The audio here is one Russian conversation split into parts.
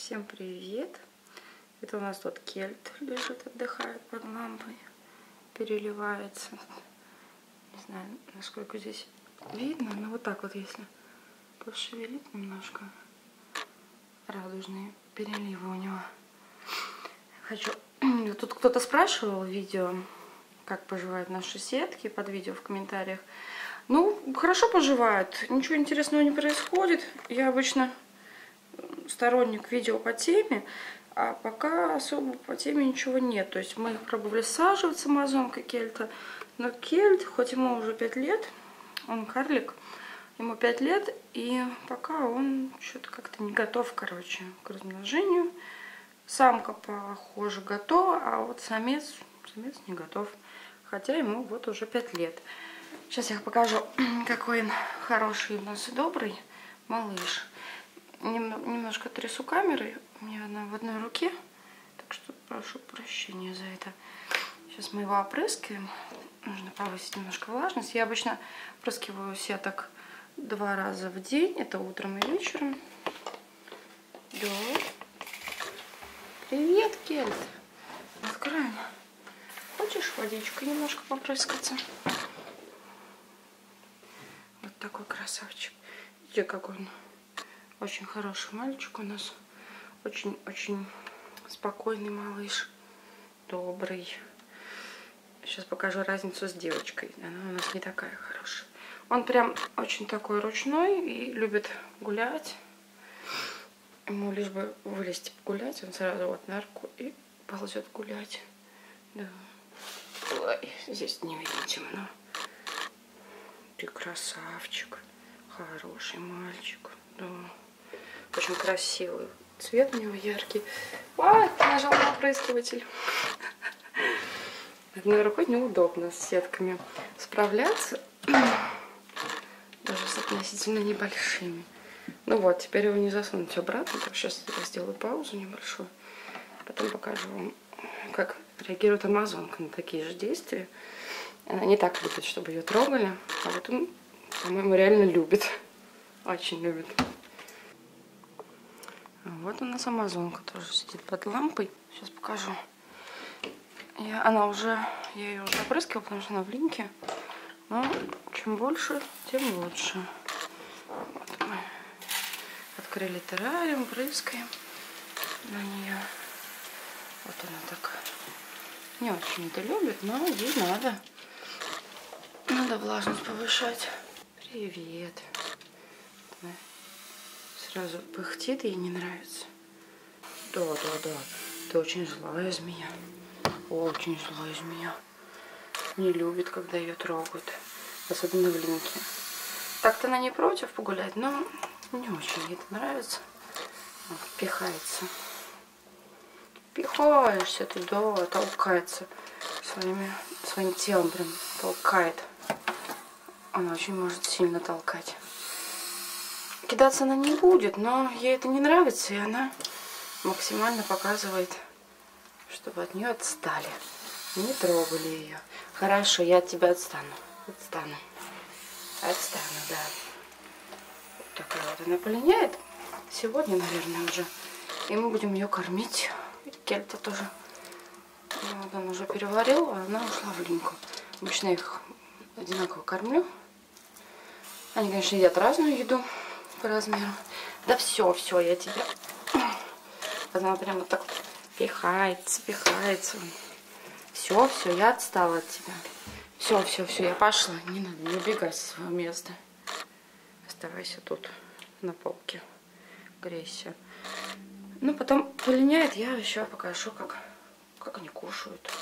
Всем привет! Это у нас тут кельт лежит, отдыхает под лампой, переливается. Не знаю, насколько здесь видно, но вот так вот, если пошевелить немножко, радужные переливы у него. Хочу... Тут кто-то спрашивал в видео, как поживают наши сетки, под видео в комментариях. Ну, хорошо поживают, ничего интересного не происходит. Я обычно сторонник видео по теме, а пока особо по теме ничего нет. То есть мы их пробовали саживать с амазонкой кельта, но кельт, хоть ему уже 5 лет, он карлик, ему 5 лет, и пока он что-то как-то не готов, короче, к размножению. Самка, похоже, готова, а вот самец не готов, хотя ему вот уже 5 лет. Сейчас я покажу, какой он хороший у нас и добрый малыш. Немножко трясу камерой, у меня она в одной руке, так что прошу прощения за это. Сейчас мы его опрыскиваем, нужно повысить немножко влажность. Я обычно опрыскиваю сеток 2 раза в день, это утром и вечером. Да. Привет, Кельт. Откроем. Хочешь водичкой немножко попрыскаться? Вот такой красавчик. Видите, какой он. Очень хороший мальчик у нас. Очень-очень спокойный малыш. Добрый. Сейчас покажу разницу с девочкой. Она у нас не такая хорошая. Он прям очень такой ручной и любит гулять. Ему лишь бы вылезти погулять, он сразу вот на руку и ползет гулять. Да. Ой, здесь не видно темно. Ты красавчик. Хороший мальчик. Да. Очень красивый. Цвет у него яркий. Ой, нажал на опрыскиватель. Одной рукой неудобно с сетками справляться. Даже с относительно небольшими. Ну вот, теперь его не засунуть обратно. Так, сейчас я сделаю паузу небольшую. Потом покажу вам, как реагирует амазонка на такие же действия. Она не так любит, чтобы ее трогали. А вот он, по-моему, реально любит. Очень любит. Вот у нас амазонка тоже сидит под лампой. Сейчас покажу. Я ее уже опрыскивала, потому что она в линьке. Но чем больше, тем лучше. Вот мы открыли террариум, прыскаем на нее. Вот она так не очень это любит, но ей надо. Надо влажность повышать. Привет. Сразу пыхтит, ей не нравится. Да. Ты очень злая змея. Очень злая змея. Не любит, когда ее трогают. Особенно в линьке. Так-то она не против погулять, но не очень ей это нравится. Вот, пихается. Пихаешься ты, да, толкается. Своим телом прям толкает. Она очень может сильно толкать. Кидаться она не будет, но ей это не нравится, и она максимально показывает, чтобы от нее отстали. Не трогали ее. Хорошо, я от тебя отстану. Отстану, да. Вот такая вот она полиняет. Сегодня, наверное, уже. И мы будем ее кормить. Кельта тоже. Вот он уже переварил, а она ушла в линьку. Обычно их одинаково кормлю. Они, конечно, едят разную еду по размеру. Да все, я тебя. Она прямо так пихается. Все, я отстала от тебя. Все, я пошла. Не надо, не убегай со своего места. Оставайся тут, на полке. Грейся. Ну, потом полиняет, я еще покажу, как они кушают.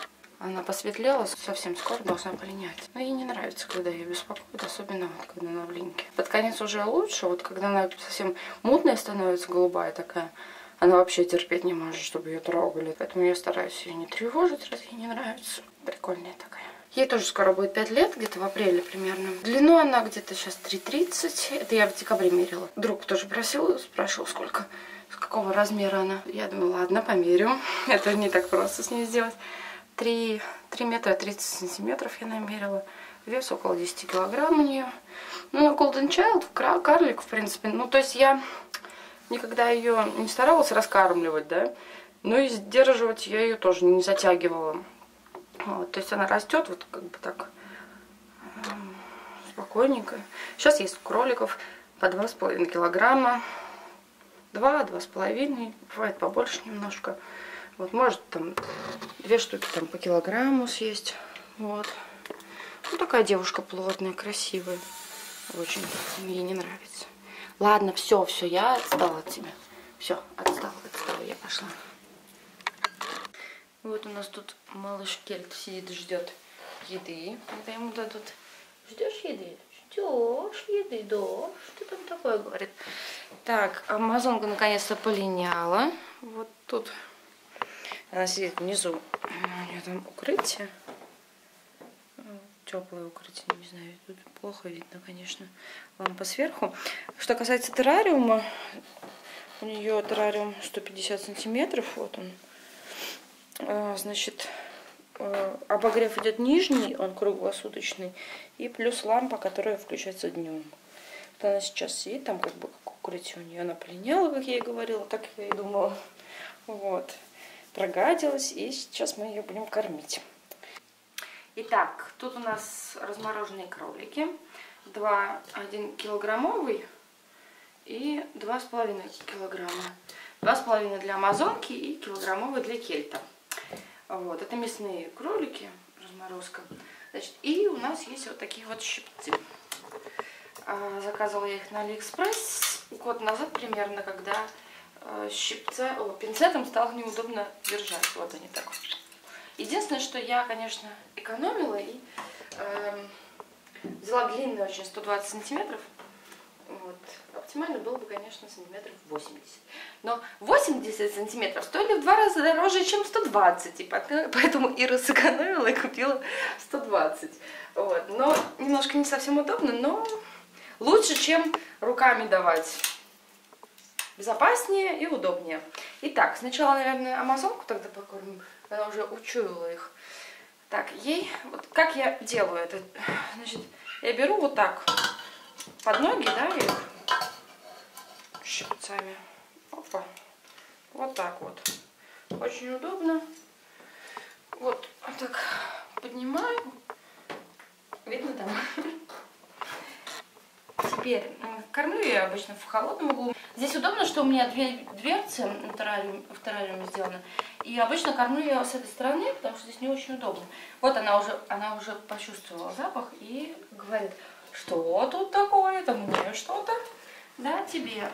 Она посветлела, совсем скоро должна полинять. Но ей не нравится, когда ее беспокоят, особенно вот, когда она в линьке. Под конец уже лучше, вот когда она совсем мутная становится, голубая такая, она вообще терпеть не может, чтобы ее трогали. Поэтому я стараюсь ее не тревожить, раз ей не нравится. Прикольная такая. Ей тоже скоро будет 5 лет, где-то в апреле примерно. В длину она где-то сейчас 3,30. Это я в декабре мерила. Друг тоже спрашивал, с какого размера она. Я думала, ладно, померю. Это не так просто с ней сделать. 3 метра 30 сантиметров я намерила. Вес около 10 килограмм у нее. Ну, Golden Child, карлик, в принципе. Ну, то есть я никогда ее не старалась раскармливать, да, но и сдерживать я ее тоже не затягивала. Вот, то есть она растет вот как бы так спокойненько. Сейчас есть кроликов по 2,5 килограмма. 2-2,5, бывает побольше немножко. Вот, может там 2 штуки там по килограмму съесть. Вот. Ну, такая девушка плотная, красивая. Очень ей не нравится. Ладно, все, я отстала от тебя. Все, отстала, я пошла. Вот у нас тут малыш Кельт сидит и ждет еды. Когда ему дадут. Ждешь еды? Ждешь еды, да? Что там такое, говорит. Так, амазонка наконец-то полиняла. Вот тут она сидит внизу. У нее там укрытие. Теплое укрытие, не знаю, тут плохо видно, конечно, лампа сверху. Что касается террариума, у нее террариум 150 сантиметров, вот он. Значит, обогрев идет нижний, он круглосуточный, и плюс лампа, которая включается днем. Вот она сейчас сидит, там как бы как укрытие у нее, она полиняла, как я и говорила, так я и думала. Вот, прогадилась, и сейчас мы ее будем кормить. Итак, тут у нас размороженные кролики. 1 килограммовый и 2,5 килограмма. 2,5 для амазонки и килограммовый для кельта. Вот, это мясные кролики, разморозка. Значит, и у нас есть вот такие вот щипцы. Заказывала я их на Алиэкспресс год назад примерно, когда пинцетом стало неудобно держать. Вот они так. Единственное, что я, конечно, экономила и взяла длинный очень 120 сантиметров. Вот. Оптимально было бы, конечно, сантиметров 80. Но 80 сантиметров стоили в 2 раза дороже, чем 120. И поэтому Ира сэкономила и купила 120. Вот. Но немножко не совсем удобно, но лучше, чем руками давать. Безопаснее и удобнее. Итак, сначала, наверное, амазонку тогда покормим. Она уже учуяла их. Так, ей, вот как я делаю это? Значит, я беру вот так под ноги, да, их щипцами. Опа. Вот так вот. Очень удобно. Вот так поднимаю. Видно там? Теперь кормлю я обычно в холодном углу. Здесь удобно, что у меня 2 дверцы в террариуме сделаны. И обычно кормлю я с этой стороны, потому что здесь не очень удобно. Вот она уже почувствовала запах и говорит, что тут такое, там мне что-то, да, тебе.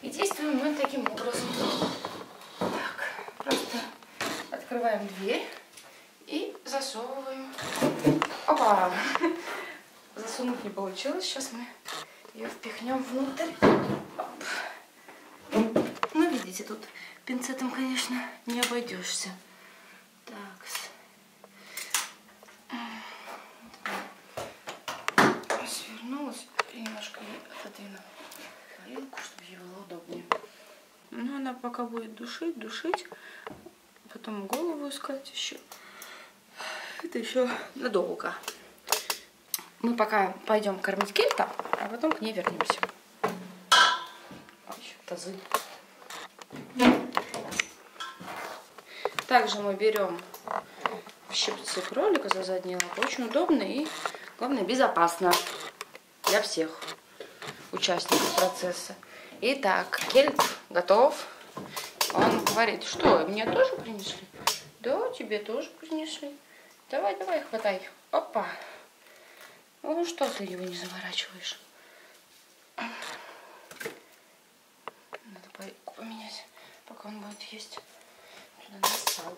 И действуем мы таким образом. Так, просто открываем дверь и засовываем. Опа! Засунуть не получилось, сейчас мы ее впихнем внутрь. Оп. Ну, видите, тут пинцетом, конечно, не обойдешься. Так. Свернулась и немножко отодвину вилку, чтобы ей было удобнее. Ну, она пока будет душить, потом голову искать еще. Это еще надолго. Мы пока пойдем кормить кельта, а потом к ней вернемся. Еще тазы. Также мы берем щипцы кролика за задние лапы. Очень удобно и, главное, безопасно для всех участников процесса. Итак, кельт готов. Он говорит, что, мне тоже принесли? Да, тебе тоже принесли. Давай, хватай. Опа. Ну что ты его не заворачиваешь? Надо поилку поменять, пока он будет есть. Туда насал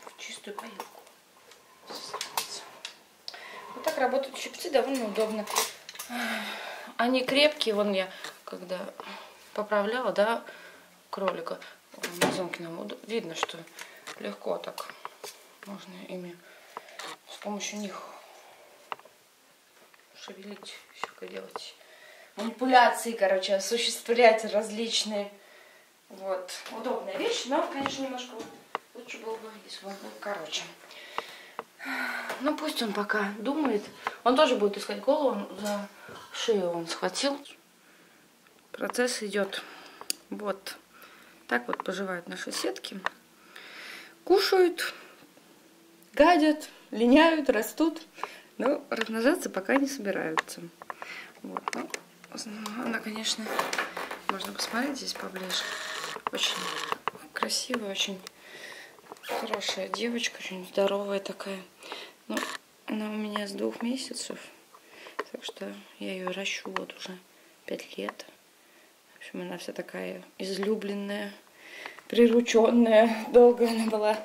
в чистую поилку. Вот так работают щипцы, довольно удобно. Они крепкие, вон я, когда поправляла, да, кролика, амазонки нам видно, что легко так можно ими с помощью них шевелить, всякое делать. Манипуляции, короче, осуществлять различные. Вот. Удобная вещь, но, конечно, немножко лучше было бы, если он был короче. Ну, пусть он пока думает. Он тоже будет искать голову, он за шею он схватил. Процесс идет Вот. Так вот поживают наши сетки. Кушают, гадят, линяют, растут. Но размножаться пока не собираются. Вот. Ну, она, конечно, можно посмотреть здесь поближе. Очень красивая, очень хорошая девочка, очень здоровая такая. Ну, она у меня с 2 месяцев. Так что я ее ращу вот уже 5 лет. В общем, она вся такая излюбленная, прирученная. Долго она была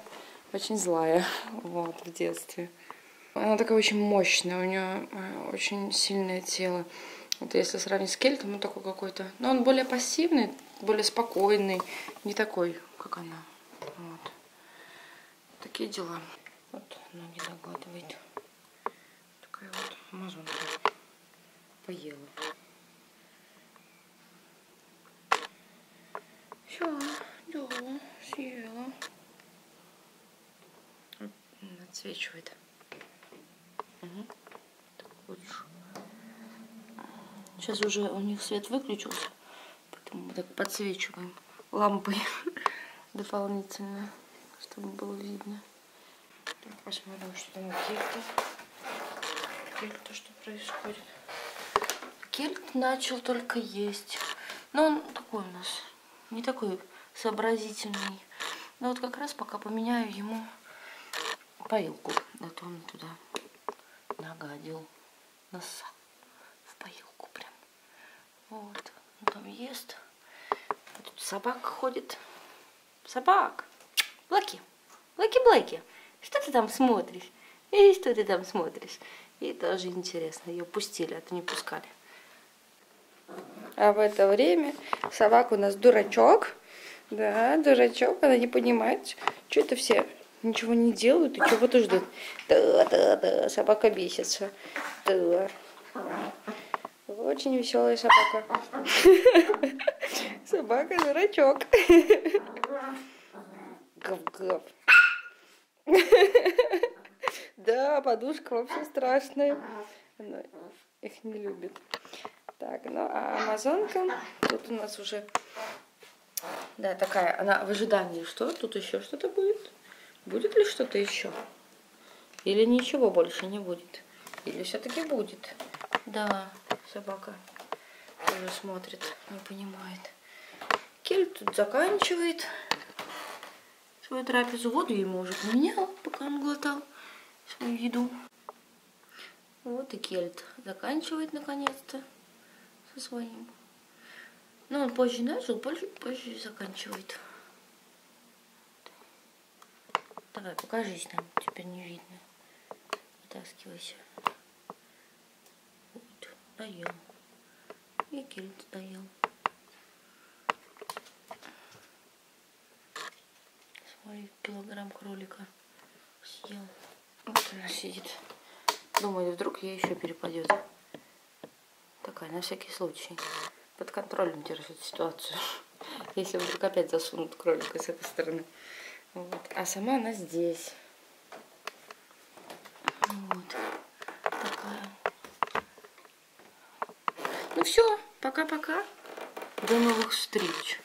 очень злая, вот, в детстве. Она такая очень мощная, у нее очень сильное тело. Вот если сравнить с Кельтом, он такой какой-то... Но он более пассивный, более спокойный, не такой, как она. Вот. Такие дела. Вот ноги догладывает. Такая вот амазонка. Поела. Все, да, съела. Отсвечивает. Угу. Так лучше. Сейчас уже у них свет выключился, поэтому мы так подсвечиваем лампой дополнительно, чтобы было видно. Так, посмотрим, что там у Кельта. Кельта, что происходит. Кельт начал только есть. Но он такой у нас, не такой сообразительный. Но вот как раз пока поменяю ему поилку. А то он туда нагадил, нассал в поилку прям. Вот, он там ест. А тут собака ходит. Собак! Блэки! Блэки-блэки! Что ты там смотришь? И что ты там смотришь? И тоже интересно. Ее пустили, а то не пускали. А в это время собака у нас дурачок. Да, дурачок. Она не понимает, что это все ничего не делают и чего-то ждут. Да, собака бесится. Да. Очень веселая собака. Собака дурачок. Гав-гав. Да, подушка вообще страшная. Она их не любит. Так, ну а амазонка тут у нас уже, да, такая, она в ожидании, что тут еще что-то будет. Будет ли что-то еще? Или ничего больше не будет? Или все-таки будет? Да, собака уже смотрит, не понимает. Кель тут заканчивает свою трапезу. Воду ему уже поменял, пока он глотал свою еду. Вот и Кельт заканчивает наконец-то со своим. Но он позже начал, позже заканчивает. Давай, покажись нам, теперь не видно. Вытаскивайся. Вот, доел. И Кельт доел. Свой килограмм кролика съел. Вот она сидит. Думаю, вдруг ей еще перепадет. Такая, на всякий случай. Под контролем держит ситуацию. Если вдруг опять засунут кролика с этой стороны. Вот. А сама она здесь. Вот. Такая. Ну все, пока-пока. До новых встреч.